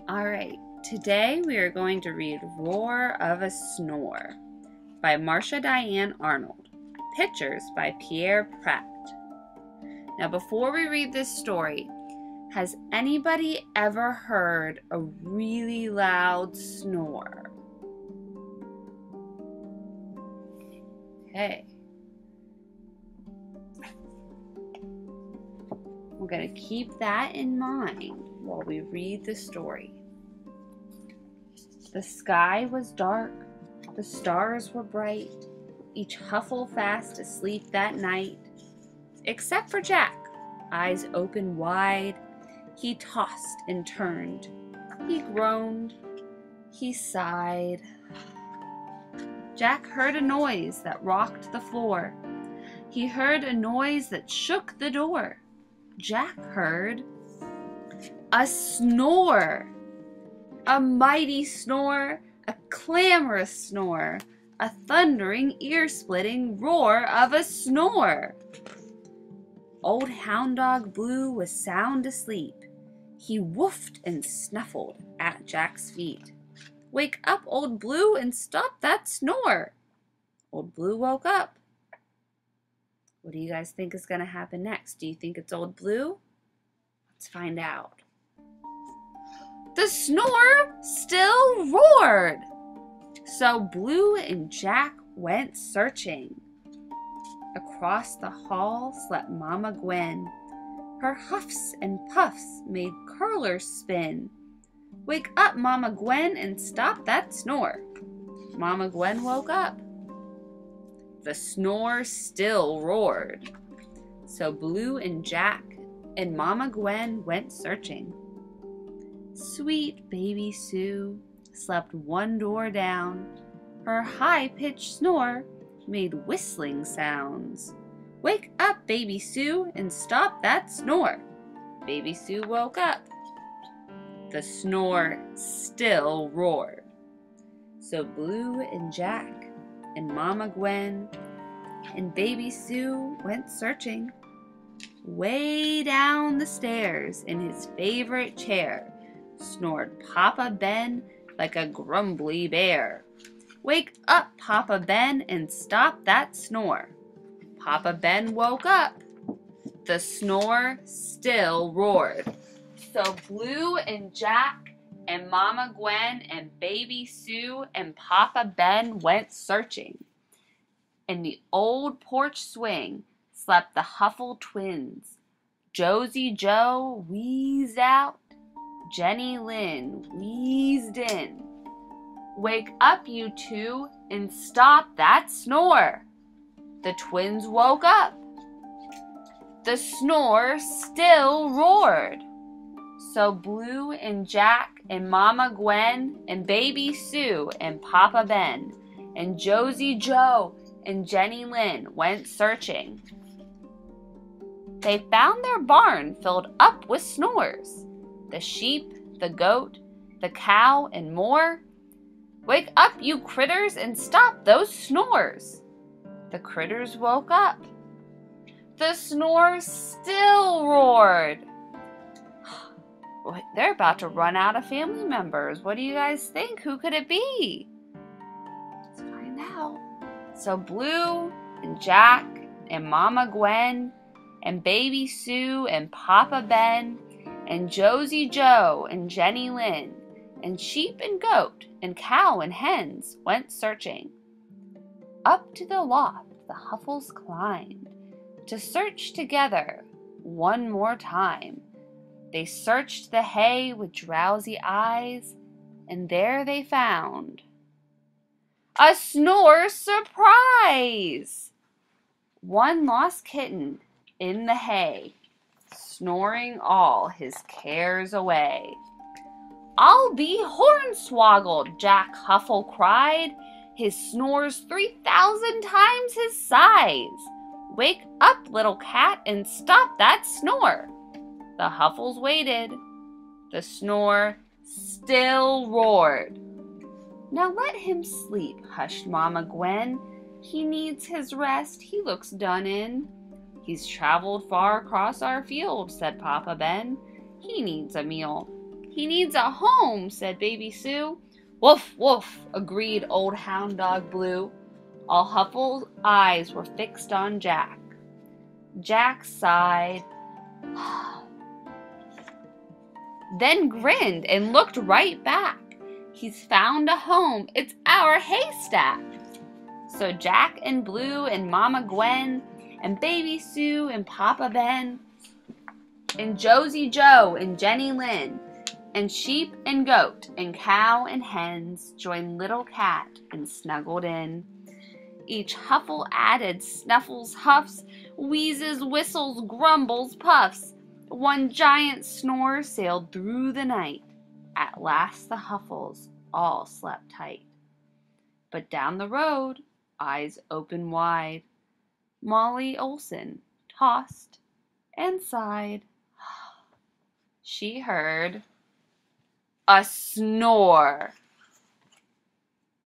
Alright, today we are going to read Roar of a Snore by Marsha Arnold. Pictures by Pierre Pratt. Now before we read this story, has anybody ever heard a really loud snore? Okay. We're going to keep that in mind while we read the story. The sky was dark, the stars were bright, each Huffle fast asleep that night. Except for Jack, eyes open wide, he tossed and turned, he groaned, he sighed. Jack heard a noise that rocked the floor. He heard a noise that shook the door. Jack heard a snore, a mighty snore, a clamorous snore, a thundering, ear-splitting roar of a snore. Old Hound Dog Blue was sound asleep. He woofed and snuffled at Jack's feet. "Wake up, Old Blue, and stop that snore." Old Blue woke up. What do you guys think is going to happen next? Do you think it's Old Blue? Let's find out. The snore still roared. So Blue and Jack went searching. Across the hall slept Mama Gwen. Her huffs and puffs made curlers spin. "Wake up, Mama Gwen, and stop that snore." Mama Gwen woke up. The snore still roared. So Blue and Jack and Mama Gwen went searching. Sweet baby Sue slept one door down. Her high-pitched snore made whistling sounds. "Wake up, baby Sue, and stop that snore." Baby Sue woke up. The snore still roared. So Blue and Jack and Mama Gwen and Baby Sue went searching. Way down the stairs in his favorite chair snored Papa Ben like a grumbly bear. "Wake up, Papa Ben, and stop that snore." Papa Ben woke up. The snore still roared. So Blue and Jack and Mama Gwen and Baby Sue and Papa Ben went searching. In the old porch swing slept the Huffle twins. Josie Joe wheezed out. Jenny Lynn wheezed in. "Wake up, you two, and stop that snore." The twins woke up. The snore still roared. So Blue and Jack and Mama Gwen and Baby Sue and Papa Ben and Josie Joe and Jenny Lynn went searching. They found their barn filled up with snores. The sheep, the goat, the cow, and more. "Wake up, you critters, and stop those snores." The critters woke up. The snore still roared. They're about to run out of family members. What do you guys think? Who could it be? Let's find out. So Blue and Jack and Mama Gwen and Baby Sue and Papa Ben and Josie Joe and Jenny Lynn and sheep and goat and cow and hens went searching. Up to the loft the Huffles climbed to search together one more time. They searched the hay with drowsy eyes, and there they found a snore surprise! One lost kitten in the hay, snoring all his cares away. "I'll be hornswoggled," Jack Huffle cried. His snore's 3,000 times his size. "Wake up, little cat, and stop that snore." The Huffles waited. The snore still roared. "Now let him sleep," hushed Mama Gwen. "He needs his rest. He looks done in." "He's traveled far across our field," said Papa Ben. "He needs a meal." He needs a home, said Baby Sue. Woof, woof, agreed Old Hound Dog Blue. All Huffle's eyes were fixed on Jack. Jack sighed, then grinned and looked right back. He's found a home. It's our haystack. So Jack and Blue and Mama Gwen and Baby Sue and Papa Ben and Josie Joe and Jenny Lynn and sheep and goat and cow and hens joined Little Cat and snuggled in. Each Huffle added snuffles, huffs, wheezes, whistles, grumbles, puffs. One giant snore sailed through the night. At last the Huffles all slept tight. But down the road, eyes open wide, Molly Olson tossed and sighed. She heard a snore.